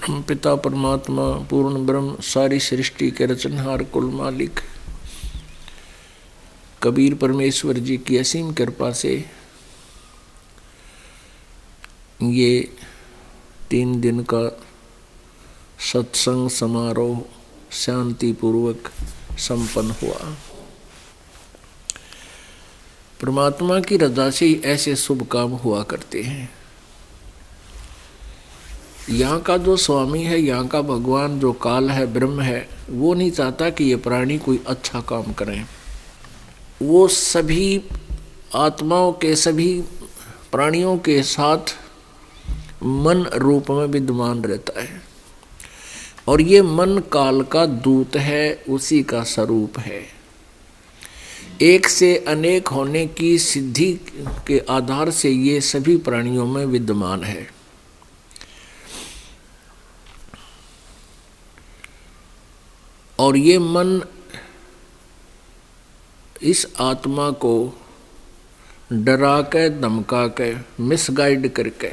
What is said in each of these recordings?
पिता परमात्मा पूर्ण ब्रह्म सारी सृष्टि के रचनहार कुल मालिक कबीर परमेश्वर जी की असीम कृपा से ये 3 दिन का सत्संग समारोह शांतिपूर्वक संपन्न हुआ। परमात्मा की रजा से ही ऐसे शुभ काम हुआ करते हैं। यहाँ का जो स्वामी है, यहाँ का भगवान जो काल है, ब्रह्म है, वो नहीं चाहता कि ये प्राणी कोई अच्छा काम करें। वो सभी आत्माओं के, सभी प्राणियों के साथ मन रूप में विद्यमान रहता है और ये मन काल का दूत है, उसी का स्वरूप है। एक से अनेक होने की सिद्धि के आधार से ये सभी प्राणियों में विद्यमान है। और ये मन इस आत्मा को डरा के, धमका के, मिसगाइड करके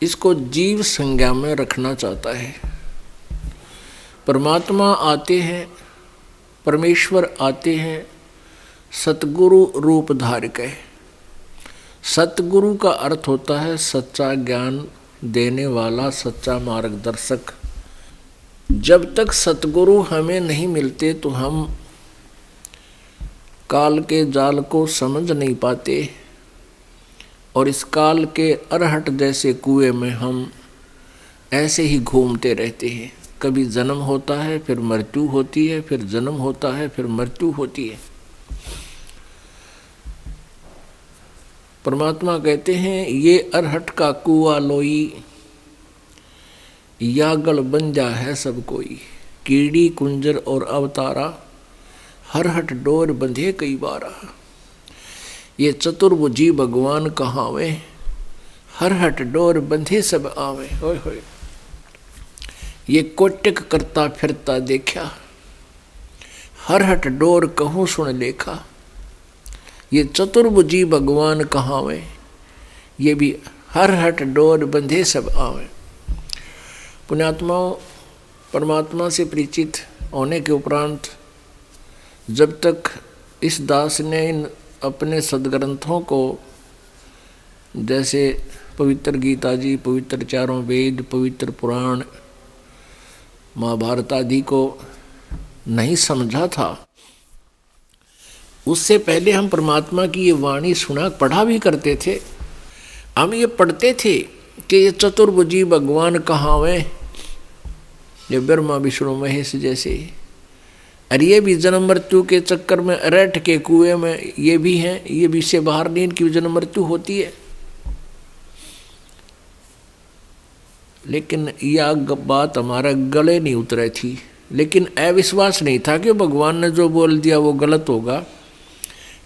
इसको जीव संज्ञा में रखना चाहता है। परमात्मा आते हैं, परमेश्वर आते हैं सतगुरु रूप धार के। सतगुरु का अर्थ होता है सच्चा ज्ञान देने वाला, सच्चा मार्गदर्शक। जब तक सतगुरु हमें नहीं मिलते तो हम काल के जाल को समझ नहीं पाते और इस काल के अरहट जैसे कुएं में हम ऐसे ही घूमते रहते हैं। कभी जन्म होता है, फिर मृत्यु होती है, फिर जन्म होता है, फिर मृत्यु होती है। परमात्मा कहते हैं ये अरहट का कुआ लोई, यागल बंजा है सब कोई। कीड़ी कुंजर और अवतारा, हरहट डोर बंधे कई बारा। ये चतुर्भुजी भगवान कहावे, हरहट डोर बंधे सब आवे। होय होय। ये कोटिक करता फिरता देखा, हरहट डोर कहूँ सुन लेखा। ये चतुर्भुजी भगवान कहावे, ये भी हरहट डोर बंधे सब आवे। पुण्यात्माओं, परमात्मा से परिचित होने के उपरांत जब तक इस दास ने इन अपने सदग्रंथों को, जैसे पवित्र गीता जी, पवित्र चारों वेद, पवित्र पुराण, महाभारत आदि को नहीं समझा था, उससे पहले हम परमात्मा की ये वाणी सुना पढ़ा भी करते थे। हम ये पढ़ते थे कि ये चतुर्भुजी भगवान कहावे, ये ब्रह्मा विष्णु महेश जैसे। और ये भी जन्म मृत्यु के चक्कर में अरहट के कुएं में ये भी हैं, ये भी से बाहर नहीं, इनकी जन्म मृत्यु होती है। लेकिन यह बात हमारा गले नहीं उतरी थी। लेकिन अविश्वास नहीं था कि भगवान ने जो बोल दिया वो गलत होगा,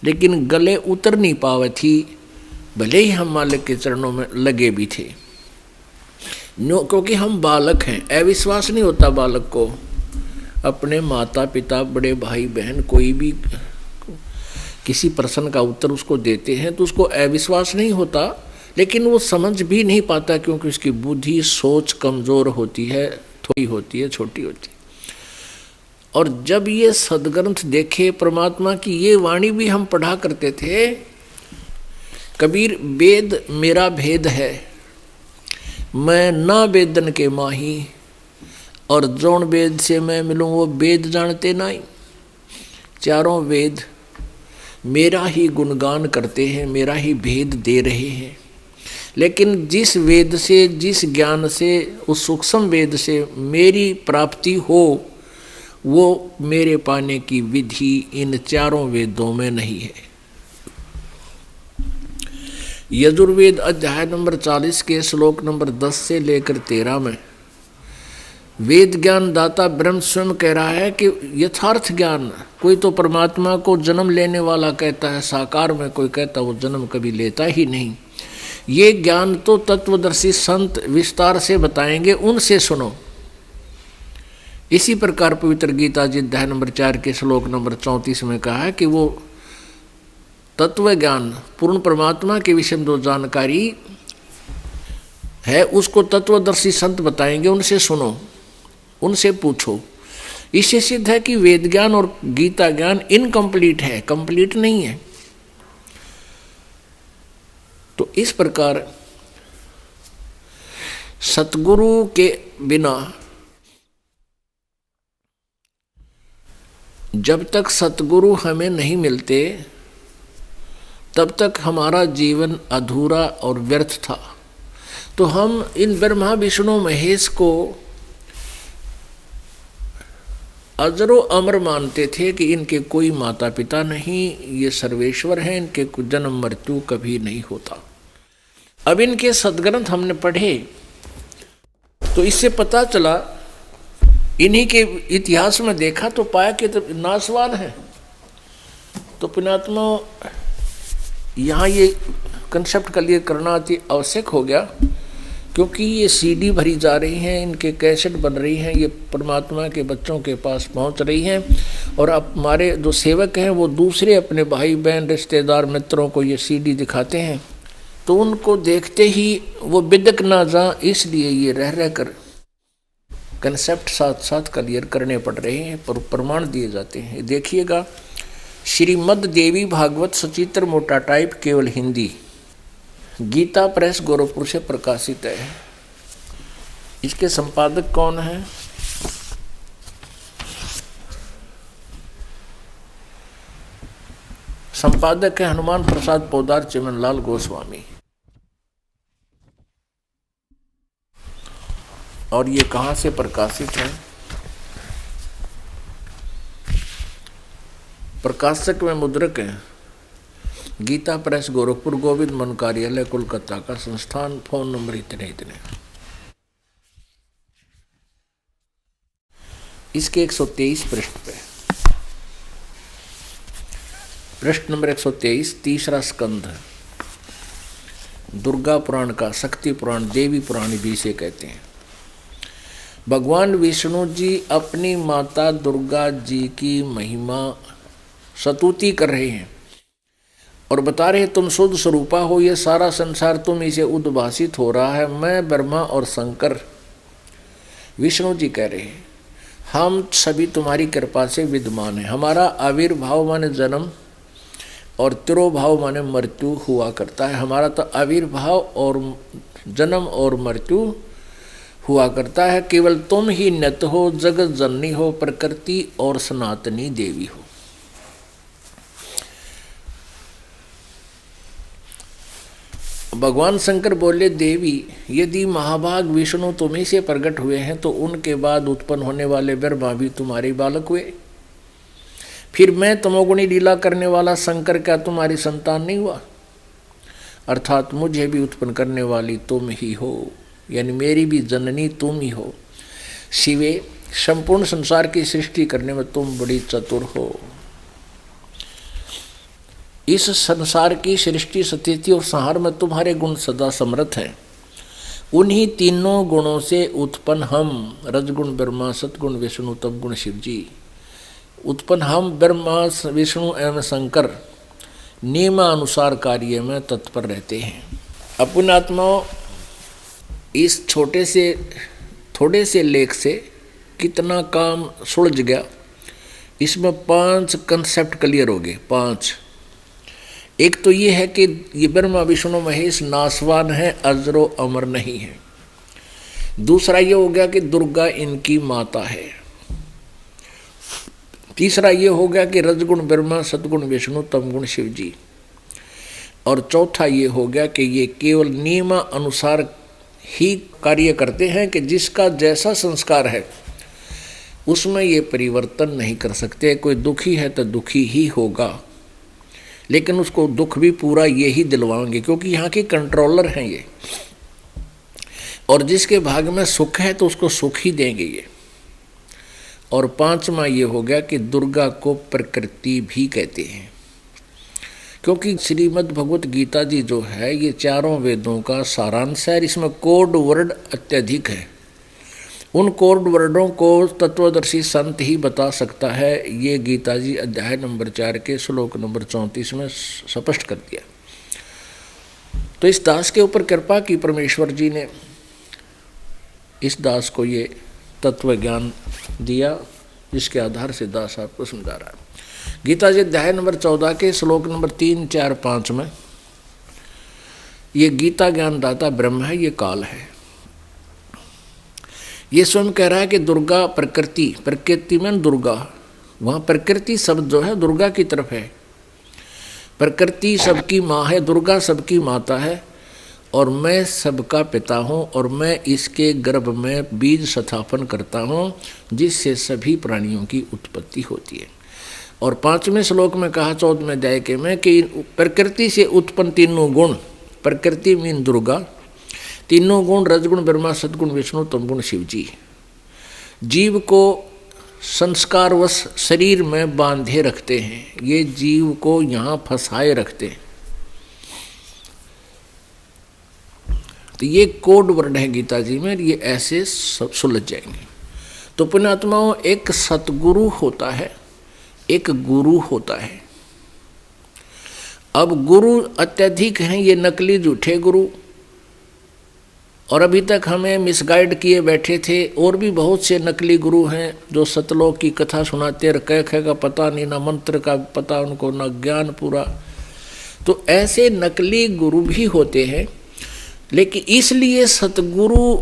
लेकिन गले उतर नहीं पावे थी, भले ही हम मालिक के चरणों में लगे भी थे। क्योंकि हम बालक हैं। अविश्वास नहीं होता बालक को। अपने माता पिता, बड़े भाई बहन, कोई भी किसी प्रश्न का उत्तर उसको देते हैं तो उसको अविश्वास नहीं होता, लेकिन वो समझ भी नहीं पाता क्योंकि उसकी बुद्धि, सोच कमज़ोर होती है, थोड़ी होती है, छोटी होती है। और जब ये सदग्रंथ देखे परमात्मा की, ये वाणी भी हम पढ़ा करते थे। कबीर, वेद मेरा भेद है, मैं ना वेदन के माही, और जौन वेद से मैं मिलूँ वो वेद जानते नहीं। चारों वेद मेरा ही गुणगान करते हैं, मेरा ही भेद दे रहे हैं। लेकिन जिस वेद से, जिस ज्ञान से, उस सूक्ष्म वेद से मेरी प्राप्ति हो, वो मेरे पाने की विधि इन चारों वेदों में नहीं है। यजुर्वेद अध्याय नंबर 40 के श्लोक नंबर 10 से लेकर 13 में वेद ज्ञान दाता ब्रह्म स्वयं कह रहा है कि यथार्थ ज्ञान, कोई तो परमात्मा को जन्म लेने वाला कहता है साकार में, कोई कहता वो जन्म कभी लेता ही नहीं। ये ज्ञान तो तत्वदर्शी संत विस्तार से बताएंगे, उनसे सुनो। इसी प्रकार पवित्र गीता जी अध्याय नंबर 4 के श्लोक नंबर 34 में कहा है कि वो तत्व ज्ञान, पूर्ण परमात्मा के विषय में जो जानकारी है उसको तत्वदर्शी संत बताएंगे, उनसे सुनो, उनसे पूछो। इससे सिद्ध है कि वेद ज्ञान और गीता ज्ञान इनकम्प्लीट है, कंप्लीट नहीं है। तो इस प्रकार सतगुरु के बिना, जब तक सतगुरु हमें नहीं मिलते तब तक हमारा जीवन अधूरा और व्यर्थ था। तो हम इन ब्रह्मा विष्णु महेश को अजरो अमर मानते थे कि इनके कोई माता पिता नहीं, ये सर्वेश्वर हैं, इनके जन्म मृत्यु कभी नहीं होता। अब इनके सद्ग्रंथ हमने पढ़े तो इससे पता चला, इन्हीं के इतिहास में देखा तो पाया कि तो नासवान है। तो पुण्यात्मा यहाँ ये कंसेप्ट क्लियर करना अति आवश्यक हो गया, क्योंकि ये सीडी भरी जा रही हैं, इनके कैसेट बन रही हैं, ये परमात्मा के बच्चों के पास पहुंच रही हैं। और अब हमारे जो सेवक हैं वो दूसरे अपने भाई बहन रिश्तेदार मित्रों को ये सीडी दिखाते हैं, तो उनको देखते ही वो बिदक ना जा, इसलिए ये रह कर कंसेप्ट साथ साथ क्लियर करने पड़ रहे हैं, पर प्रमाण दिए जाते हैं। देखिएगा, श्रीमद् देवी भागवत सचित्र मोटा टाइप केवल हिंदी, गीता प्रेस गोरखपुर से प्रकाशित है। इसके संपादक कौन है? संपादक है हनुमान प्रसाद पोदार चिमनलाल गोस्वामी। और ये कहाँ से प्रकाशित है? प्रकाशक में मुद्रक है गीता प्रेस गोरखपुर, गोविंद मन कार्यालय कोलकाता का संस्थान, फोन नंबर इतने इतने। इसके 123 पृष्ठ पे, पृष्ठ नंबर 123, तीसरा स्कंध, दुर्गा पुराण का, शक्ति पुराण, देवी पुराण भी इसे कहते हैं। भगवान विष्णु जी अपनी माता दुर्गा जी की महिमा स्तुति कर रहे हैं और बता रहे तुम शुद्ध स्वरूपा हो, ये सारा संसार तुम इसे उद्भासित हो रहा है। मैं ब्रह्मा और शंकर, विष्णु जी कह रहे हैं, हम सभी तुम्हारी कृपा से विद्यमान हैं। हमारा आविर्भाव माने जन्म और तिरोभाव माने मृत्यु हुआ करता है। हमारा तो आविर्भाव और जन्म और मृत्यु हुआ करता है। केवल तुम ही नित्य हो, जगत जननी हो, प्रकृति और सनातनी देवी हो। भगवान शंकर बोले, देवी यदि महाभाग विष्णु तुम्ही से प्रकट हुए हैं तो उनके बाद उत्पन्न होने वाले ब्रह्मा भी तुम्हारे बालक हुए। फिर मैं तमोगुणी लीला करने वाला शंकर क्या तुम्हारी संतान नहीं हुआ? अर्थात मुझे भी उत्पन्न करने वाली तुम ही हो, यानी मेरी भी जननी तुम ही हो। शिवे, संपूर्ण संसार की सृष्टि करने में तुम बड़ी चतुर हो। इस संसार की सृष्टि, स्थिति और संहार में तुम्हारे गुण सदा समर्थ हैं। उन्हीं तीनों गुणों से उत्पन्न हम, रजगुण ब्रह्मा, सतगुण विष्णु, तमगुण शिव जी, उत्पन्न हम ब्रह्मा विष्णु एवं शंकर नियमानुसार कार्य में तत्पर रहते हैं। अपने आत्माओं, इस थोड़े से लेख से कितना काम सुलझ गया। इसमें 5 कंसेप्ट क्लियर हो गए। 5, एक तो ये है कि ये ब्रह्मा विष्णु महेश नासवान है, अजरो अमर नहीं है। दूसरा ये हो गया कि दुर्गा इनकी माता है। तीसरा ये हो गया कि रजगुण ब्रह्मा, सतगुण विष्णु, तमगुण शिव जी। और चौथा ये हो गया कि ये केवल नियम अनुसार ही कार्य करते हैं, कि जिसका जैसा संस्कार है उसमें ये परिवर्तन नहीं कर सकते। कोई दुखी है तो दुखी ही होगा, लेकिन उसको दुख भी पूरा ये ही दिलवाएंगे, क्योंकि यहाँ के कंट्रोलर हैं ये। और जिसके भाग में सुख है तो उसको सुख ही देंगे ये। और 5वां ये हो गया कि दुर्गा को प्रकृति भी कहते हैं, क्योंकि श्रीमद् भगवत गीता जी जो है ये चारों वेदों का सारांश है। इसमें कोड वर्ड अत्यधिक है। उन कोड वर्डों को तत्वदर्शी संत ही बता सकता है। ये गीता जी अध्याय नंबर 4 के श्लोक नंबर 34 में स्पष्ट कर दिया। तो इस दास के ऊपर कृपा की परमेश्वर जी ने, इस दास को ये तत्व ज्ञान दिया, जिसके आधार से दास आपको समझा रहा है। गीता जी अध्याय नंबर 14 के श्लोक नंबर 3, 4, 5 में ये गीता ज्ञान दाता ब्रह्म है, ये काल है। ये स्वयं कह रहा है कि दुर्गा प्रकृति, प्रकृति में दुर्गा, वहाँ प्रकृति शब्द जो है दुर्गा की तरफ है। प्रकृति सबकी माँ है, दुर्गा सबकी माता है, और मैं सबका पिता हूँ, और मैं इसके गर्भ में बीज स्थापन करता हूँ जिससे सभी प्राणियों की उत्पत्ति होती है। और 5वें श्लोक में कहा 14वें अध्याय के में कि प्रकृति से उत्पन्न तीनों गुण, प्रकृति मीन दुर्गा, तीनों गुण रजगुण ब्रह्मा, सदगुण विष्णु, तमगुण शिव जी, जीव को संस्कारवश शरीर में बांधे रखते हैं। ये जीव को यहाँ फंसाए रखते हैं। तो ये कोड वर्ड है गीता जी में, ये ऐसे सब सुलझ जाएंगे। तो पुण्यात्माओं, एक सतगुरु होता है, एक गुरु होता है। अब गुरु अत्यधिक हैं, ये नकली झूठे गुरु, और अभी तक हमें मिसगाइड किए बैठे थे। और भी बहुत से नकली गुरु हैं जो सतलोक की कथा सुनाते, कह का पता नहीं, ना मंत्र का पता उनको, ना ज्ञान पूरा। तो ऐसे नकली गुरु भी होते हैं, लेकिन इसलिए सतगुरु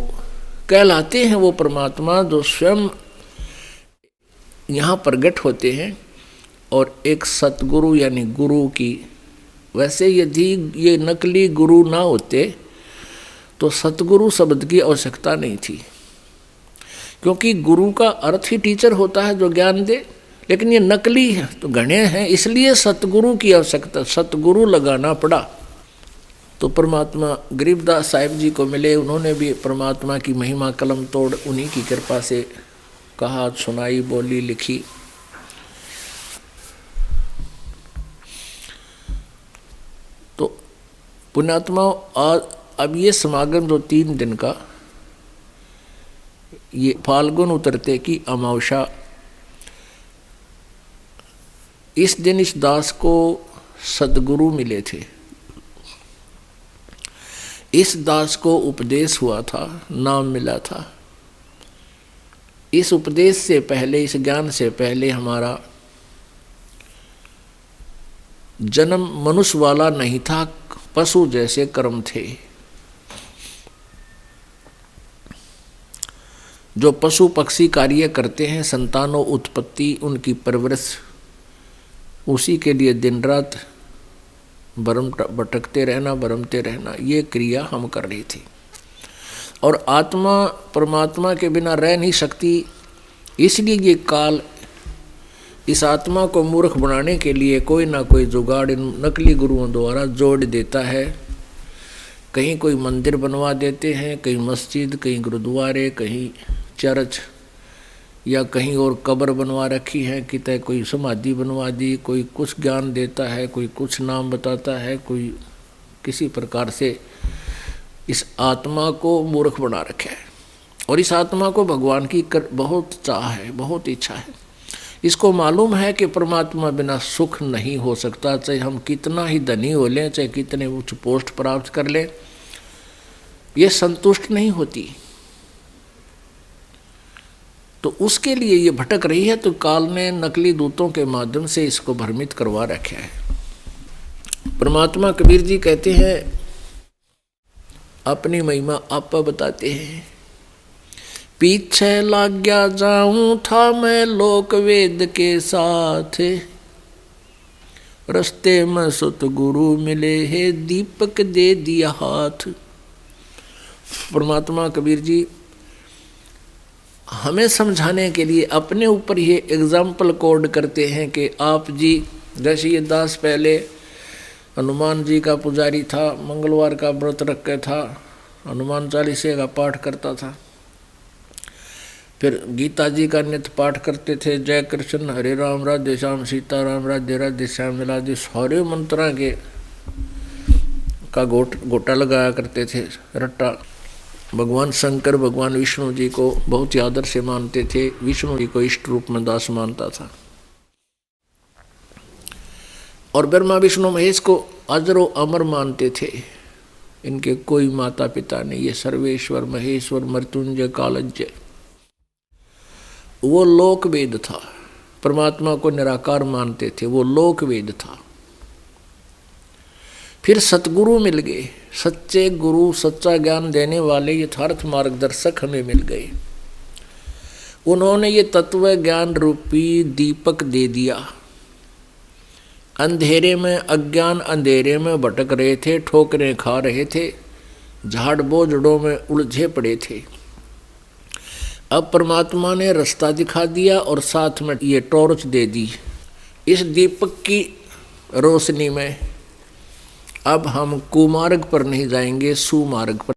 कहलाते हैं वो परमात्मा जो स्वयं यहाँ प्रकट होते हैं। और एक सतगुरु यानी गुरु की, वैसे यदि ये नकली गुरु ना होते तो सतगुरु शब्द की आवश्यकता नहीं थी, क्योंकि गुरु का अर्थ ही टीचर होता है जो ज्ञान दे। लेकिन ये नकली है तो गणे हैं, इसलिए सतगुरु की आवश्यकता, सतगुरु लगाना पड़ा। तो परमात्मा गरीबदास साहिब जी को मिले, उन्होंने भी परमात्मा की महिमा कलम तोड़ उन्हीं की कृपा से कहा, सुनाई, बोली, लिखी। तो पुण्यात्मा, अब ये समागम जो 3 दिन का, ये फाल्गुन उतरते की अमावस्या, इस दिन इस दास को सदगुरु मिले थे। इस दास को उपदेश हुआ था, नाम मिला था। इस उपदेश से पहले, इस ज्ञान से पहले हमारा जन्म मनुष्य वाला नहीं था, पशु जैसे कर्म थे। जो पशु पक्षी कार्य करते हैं, संतानों उत्पत्ति, उनकी परवरिश, उसी के लिए दिन रात भटकते रहना, भरमते रहना, ये क्रिया हम कर रही थी। और आत्मा परमात्मा के बिना रह नहीं सकती, इसलिए ये काल इस आत्मा को मूर्ख बनाने के लिए कोई ना कोई जुगाड़ इन नकली गुरुओं द्वारा जोड़ देता है। कहीं कोई मंदिर बनवा देते हैं, कहीं मस्जिद, कहीं गुरुद्वारे, कहीं चर्च, या कहीं और कब्र बनवा रखी है, कितने कोई समाधि बनवा दी, कोई कुछ ज्ञान देता है, कोई कुछ नाम बताता है, कोई किसी प्रकार से इस आत्मा को मूर्ख बना रखा है। और इस आत्मा को भगवान की बहुत चाह है, बहुत इच्छा है। इसको मालूम है कि परमात्मा बिना सुख नहीं हो सकता, चाहे हम कितना ही धनी हो लें, चाहे कितने उच्च पोस्ट प्राप्त कर लें, ये संतुष्ट नहीं होती। तो उसके लिए ये भटक रही है। तो काल ने नकली दूतों के माध्यम से इसको भ्रमित करवा रखा है। परमात्मा कबीर जी कहते हैं, अपनी महिमा आप बताते हैं, पीछे लग गया जाऊं था मैं लोक वेद के साथ, रस्ते में सतगुरु मिले है दीपक दे दिया हाथ। परमात्मा कबीर जी हमें समझाने के लिए अपने ऊपर ये एग्जाम्पल कोड करते हैं कि आप जी, जैसे ये दास पहले हनुमान जी का पुजारी था, मंगलवार का व्रत रख के था, हनुमान चालीसे का पाठ करता था, फिर गीता जी का नित्य पाठ करते थे, जय कृष्ण हरे राम राधे श्याम सीता राम राधे राधे श्याम मिलादि, सारे मंत्रा के का गोटा लगाया करते थे, रट्टा। भगवान शंकर भगवान विष्णु जी को बहुत ही आदर से मानते थे, विष्णु जी को इष्ट रूप में दास मानता था, और ब्रह्मा विष्णु महेश को अजरो अमर मानते थे। इनके कोई माता पिता नहीं। ये सर्वेश्वर महेश्वर मृत्युंजय कालज्ञ वो लोक वेद था। परमात्मा को निराकार मानते थे, वो लोक वेद था। फिर सतगुरु मिल गए, सच्चे गुरु, सच्चा ज्ञान देने वाले यथार्थ मार्गदर्शक हमें मिल गए। उन्होंने ये तत्व ज्ञान रूपी दीपक दे दिया। अंधेरे में, अज्ञान अंधेरे में भटक रहे थे, ठोकरें खा रहे थे, झाड़ बोझड़ों में उलझे पड़े थे। अब परमात्मा ने रास्ता दिखा दिया और साथ में ये टॉर्च दे दी। इस दीपक की रोशनी में अब हम कुमार्ग पर नहीं जाएंगे, सुमार्ग पर